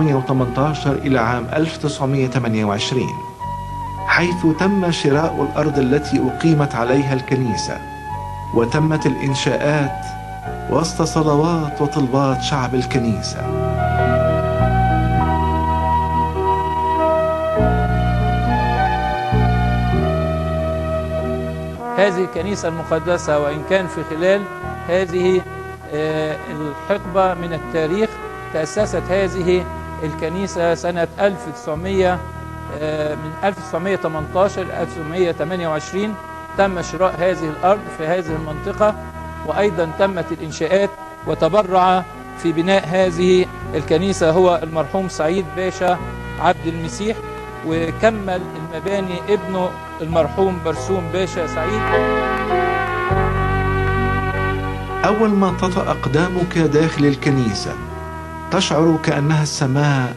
1918 إلى عام 1928، حيث تم شراء الأرض التي أقيمت عليها الكنيسة، وتمت الإنشاءات وسط صلوات وطلبات شعب الكنيسة. هذه الكنيسة المقدسة، وإن كان في خلال هذه الحقبة من التاريخ تأسست هذه الكنيسة سنة من 1918 ل 1928. تم شراء هذه الأرض في هذه المنطقة، وأيضا تمت الإنشاءات، وتبرع في بناء هذه الكنيسة هو المرحوم سعيد باشا عبد المسيح، وكمل المباني ابنه المرحوم برسوم باشا سعيد. أول ما تطأ أقدامك داخل الكنيسة تشعر كأنها السماء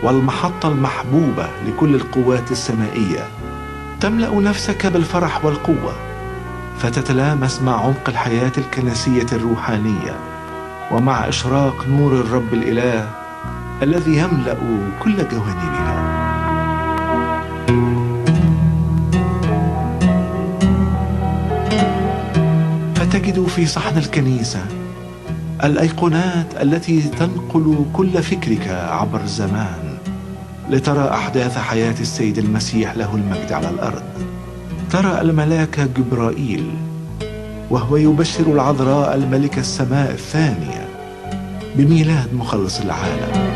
والمحطة المحبوبة لكل القوات السمائية. تملأ نفسك بالفرح والقوة، فتتلامس مع عمق الحياة الكنسية الروحانية، ومع إشراق نور الرب الإله الذي يملأ كل جوانبها. فتجد في صحن الكنيسة الأيقونات التي تنقل كل فكرك عبر الزمان لترى أحداث حياة السيد المسيح له المجد على الأرض. ترى الملاك جبرائيل وهو يبشر العذراء الملكة السماء الثانية بميلاد مخلص العالم.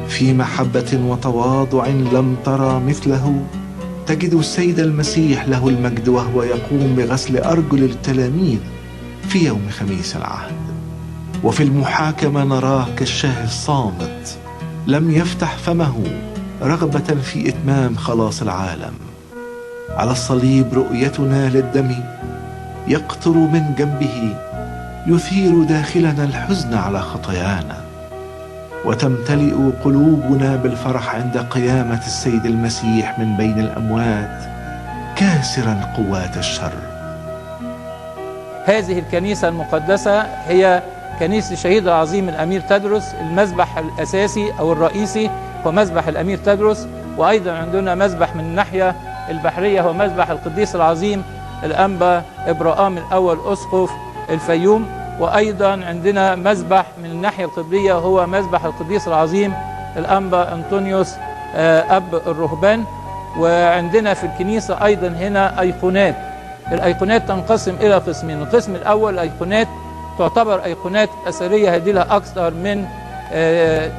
في محبة وتواضع لم ترى مثله تجد السيد المسيح له المجد وهو يقوم بغسل أرجل التلاميذ في يوم خميس العهد. وفي المحاكمة نراه كالشاه الصامت لم يفتح فمه رغبة في إتمام خلاص العالم. على الصليب رؤيتنا للدم يقطر من جنبه يثير داخلنا الحزن على خطايانا، وتمتلئ قلوبنا بالفرح عند قيامة السيد المسيح من بين الأموات كاسرا قوات الشر. هذه الكنيسة المقدسة هي كنيسة الشهيد العظيم الأمير تدرس. المذبح الأساسي أو الرئيسي هو مذبح الأمير تدرس، وأيضا عندنا مذبح من الناحية البحرية هو مذبح القديس العظيم الأنبا إبراهام الأول أسقف الفيوم، وأيضا عندنا مذبح من الناحية القبلية هو مذبح القديس العظيم الأنبا أنطونيوس أب الرهبان. وعندنا في الكنيسة أيضا هنا أيقونات. الأيقونات تنقسم إلى قسمين. القسم الأول أيقونات تعتبر أيقونات أثرية، هذه لها أكثر من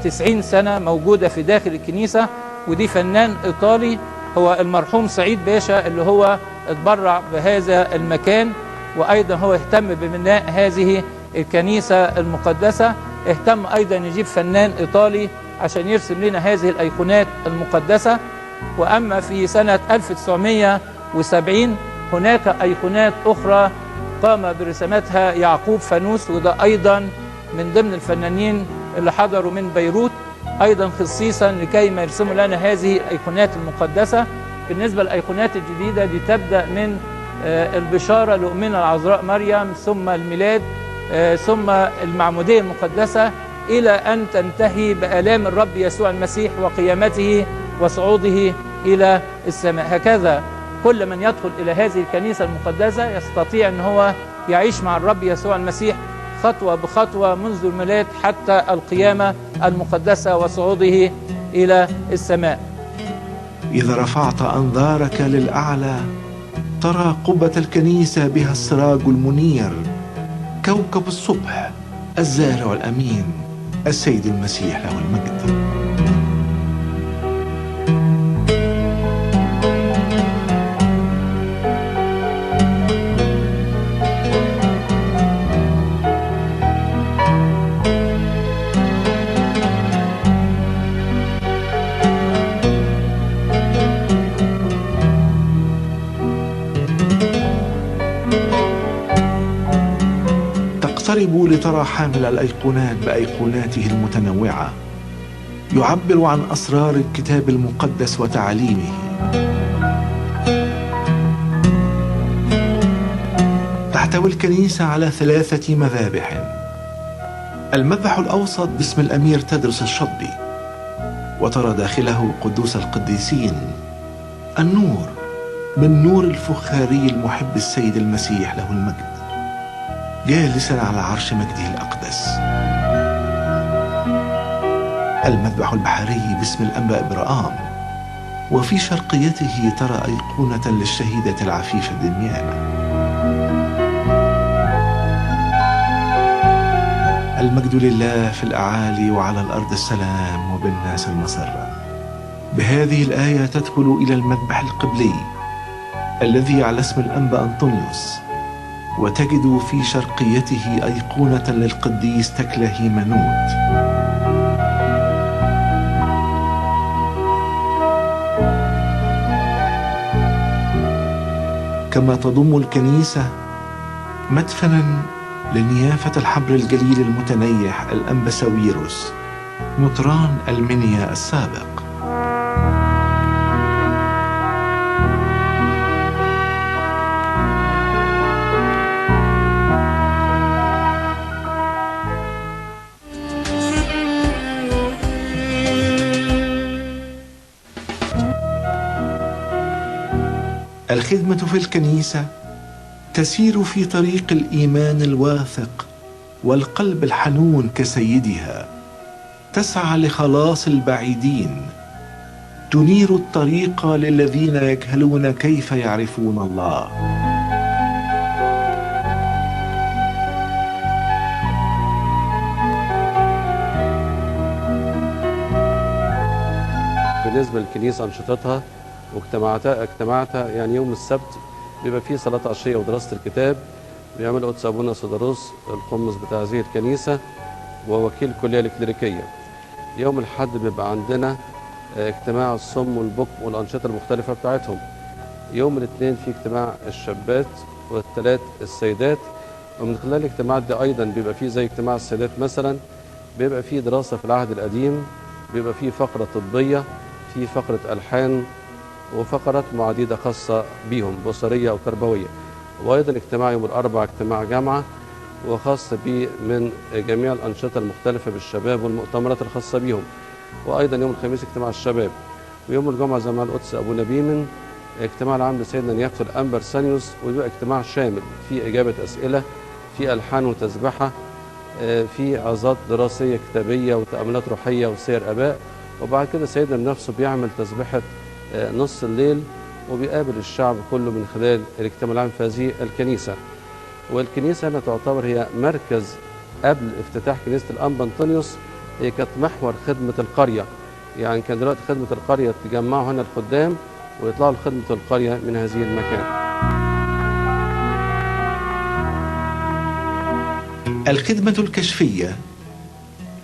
90 سنة موجودة في داخل الكنيسة، ودي فنان إيطالي هو المرحوم سعيد باشا اللي هو اتبرع بهذا المكان، وأيضا هو اهتم ببناء هذه الكنيسة المقدسة. اهتم أيضا يجيب فنان إيطالي عشان يرسم لنا هذه الأيقونات المقدسة. وأما في سنة 1970 هناك أيقونات أخرى قام برسمتها يعقوب فانوس، وده أيضا من ضمن الفنانين اللي حضروا من بيروت أيضا خصيصا لكي ما يرسموا لنا هذه الأيقونات المقدسة. بالنسبة للأيقونات الجديدة دي تبدأ من البشارة لأمنا العذراء مريم، ثم الميلاد، ثم المعمودية المقدسة، إلى أن تنتهي بآلام الرب يسوع المسيح وقيامته وصعوده إلى السماء. هكذا كل من يدخل إلى هذه الكنيسة المقدسة يستطيع أن هو يعيش مع الرب يسوع المسيح خطوة بخطوة منذ الميلاد حتى القيامة المقدسة وصعوده إلى السماء. إذا رفعت أنظارك للأعلى ترى قبة الكنيسة بها السراج المنير، كوكب الصبح الزارع الأمين السيد المسيح له المجد. تقترب لترى حامل الأيقونات بأيقوناته المتنوعة يعبر عن أسرار الكتاب المقدس وتعاليمه. تحتوي الكنيسة على 3 مذابح: المذبح الأوسط باسم الأمير تدرس الشطبي، وترى داخله قدوس القديسين النور من نور الفخاري المحب السيد المسيح له المجد، جالسا على عرش مجده الأقدس. المذبح البحري باسم الأنبا إبراهام، وفي شرقيته ترى أيقونة للشهيدة العفيفة دميانة. المجد لله في الأعالي، وعلى الأرض السلام، وبالناس المسرة. بهذه الآية تدخل إلى المذبح القبلي الذي على اسم الأنبا أنطونيوس، وتجد في شرقيته أيقونة للقديس تكله هيمنوت. كما تضم الكنيسة مدفنا لنيافة الحبر الجليل المتنيح الأنبا ساويروس مطران المنيا السابق. الخدمة في الكنيسة تسير في طريق الإيمان الواثق والقلب الحنون كسيدها، تسعى لخلاص البعيدين، تنير الطريق للذين يجهلون كيف يعرفون الله. بالنسبة للكنيسة أنشطتها واجتماعاتها يعني يوم السبت بيبقى فيه صلاة عشية ودراسة الكتاب، بيعمل قدس أبونا سيداروس القمص بتاع هذه الكنيسة ووكيل الكلية الإكليريكية. يوم الأحد بيبقى عندنا اجتماع الصم والبكم والأنشطة المختلفة بتاعتهم. يوم الاثنين في اجتماع الشابات، والثلاث السيدات. ومن خلال الاجتماعات دي أيضا بيبقى فيه زي اجتماع السيدات مثلا، بيبقى فيه دراسة في العهد القديم، بيبقى فيه فقرة طبية، في فقرة ألحان، وفقرات عديدة خاصة بيهم بصرية أو تربوية. وأيضا اجتماع يوم الأربعاء اجتماع جامعة وخاص به من جميع الأنشطة المختلفة بالشباب والمؤتمرات الخاصة بيهم. وأيضا يوم الخميس اجتماع الشباب. ويوم الجمعة زي ما القدس أبونا بيمن اجتماع العام لسيدنا نيافة الأنبا أرسانيوس، ويبقى اجتماع شامل في إجابة أسئلة، في ألحان وتسبحة، في عظات دراسية كتابية وتأملات روحية وسير آباء. وبعد كده سيدنا بنفسه بيعمل تسبحة نص الليل، وبيقابل الشعب كله من خلال الاجتماع العام في هذه الكنيسة. والكنيسة هنا تعتبر هي مركز قبل افتتاح كنيسة الأنبا أنطونيوس، هي كانت محور خدمة القرية. يعني كان دلوقتي خدمة القرية تجمعوا هنا الخدام ويطلعوا لخدمة القرية من هذه المكان. الخدمة الكشفية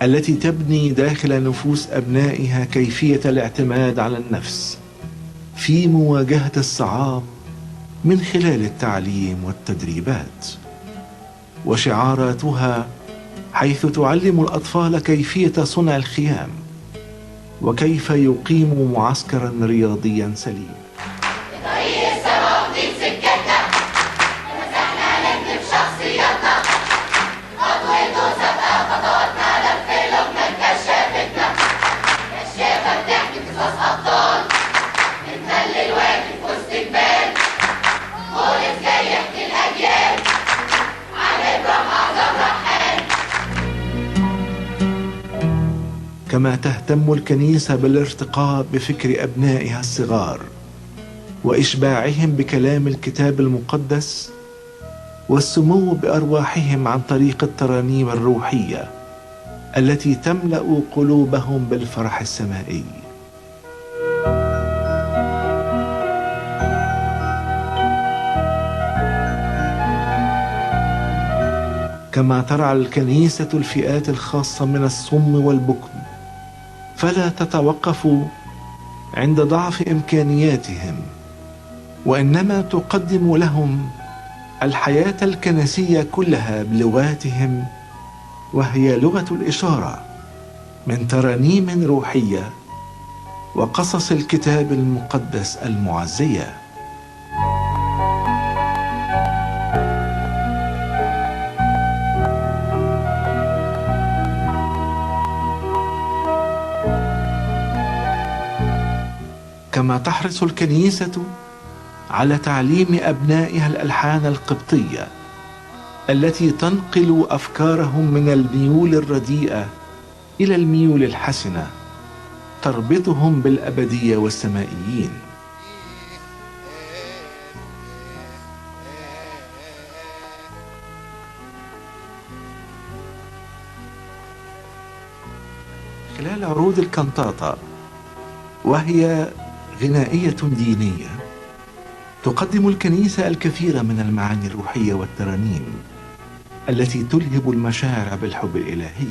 التي تبني داخل نفوس أبنائها كيفية الاعتماد على النفس في مواجهة الصعاب من خلال التعليم والتدريبات، وشعاراتها حيث تعلم الأطفال كيفية صنع الخيام وكيف يقيموا معسكرا رياضيا سليما. طريق السما وضيق سكتنا، مسحنا نكتب شخصياتنا، خطوته سابقة خطواتنا، لف لغنا كشافتنا، كشافة بتحكي قصص أبطال، بنخلي الواجب وسط جبال، مولد جاي يحكي الأجيال عن إبراهيم أعظم رحال. كما تهتم الكنيسة بالارتقاء بفكر أبنائها الصغار وإشباعهم بكلام الكتاب المقدس والسمو بأرواحهم عن طريق الترانيم الروحية التي تملأ قلوبهم بالفرح السمائي. كما ترعى الكنيسة الفئات الخاصة من الصم والبكم، فلا تتوقف عند ضعف إمكانياتهم، وإنما تقدم لهم الحياة الكنسية كلها بلغاتهم، وهي لغة الإشارة من ترانيم روحية وقصص الكتاب المقدس المعزية. كما تحرص الكنيسة على تعليم أبنائها الألحان القبطية التي تنقل أفكارهم من الميول الرديئة إلى الميول الحسنة، تربطهم بالأبدية والسمائيين. خلال عروض الكانتاتا، وهي غنائية دينية، تقدم الكنيسة الكثير من المعاني الروحية والترانيم التي تلهب المشاعر بالحب الإلهي.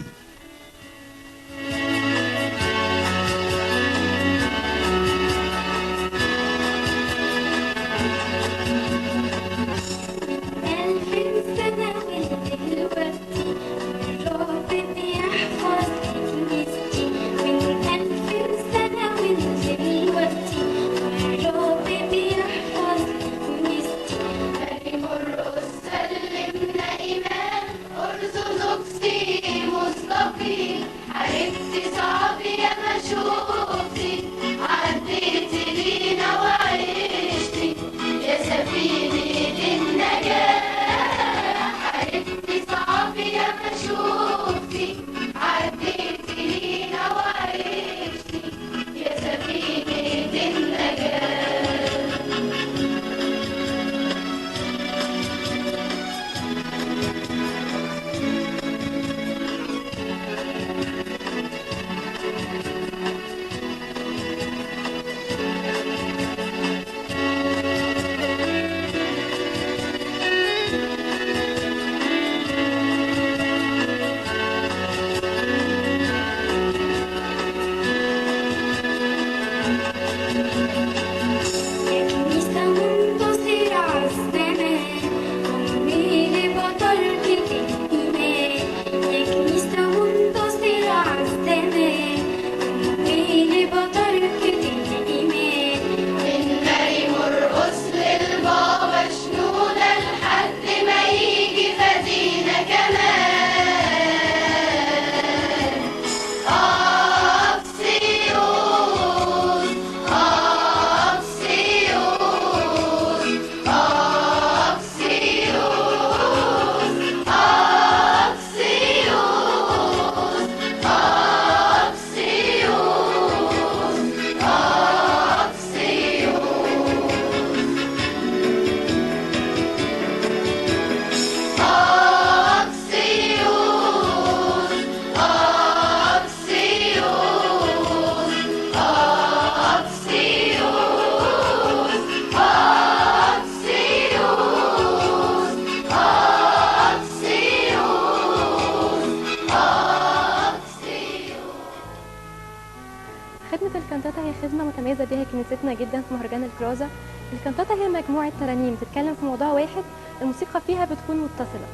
الكانتاتا هي خدمة متميزة بها كنيستنا جدا في مهرجان الكرازة. الكانتاتا هي مجموعة ترانيم بتتكلم في موضوع واحد، الموسيقى فيها بتكون متصلة،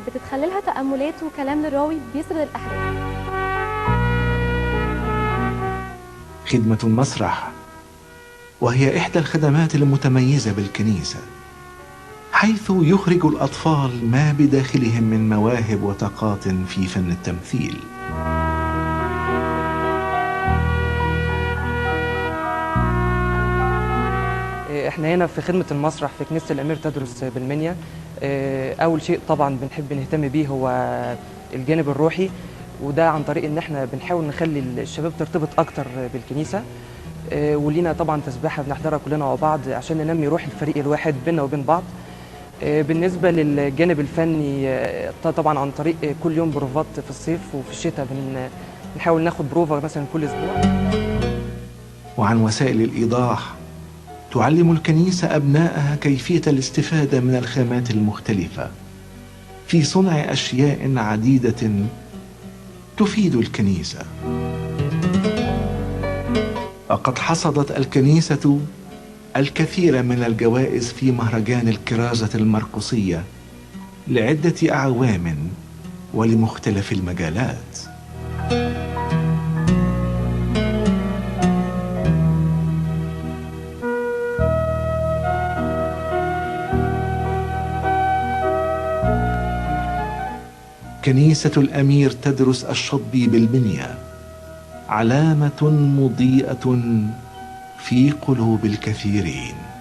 بتتخللها تأملات وكلام للراوي بيسرد الأحداث. خدمة المسرح، وهي إحدى الخدمات المتميزة بالكنيسة، حيث يخرج الأطفال ما بداخلهم من مواهب وطاقات في فن التمثيل. احنا هنا في خدمة المسرح في كنيسة الأمير تدرس بالمنيا. أول شيء طبعا بنحب نهتم بيه هو الجانب الروحي، وده عن طريق ان احنا بنحاول نخلي الشباب ترتبط أكتر بالكنيسة، ولينا طبعا تسبيحة بنحضرها كلنا مع بعض عشان ننمي روح الفريق الواحد بيننا وبين بعض. بالنسبة للجانب الفني طبعا عن طريق كل يوم بروفات في الصيف وفي الشتاء بنحاول ناخد بروفة مثلا كل أسبوع. وعن وسائل الإيضاح، تعلم الكنيسة أبنائها كيفية الاستفادة من الخامات المختلفة في صنع أشياء عديدة تفيد الكنيسة. وقد حصدت الكنيسة الكثير من الجوائز في مهرجان الكرازة المرقسية لعدة أعوام ولمختلف المجالات. كنيسة الأمير تدرس الشطبي بالمنيا علامة مضيئة في قلوب الكثيرين.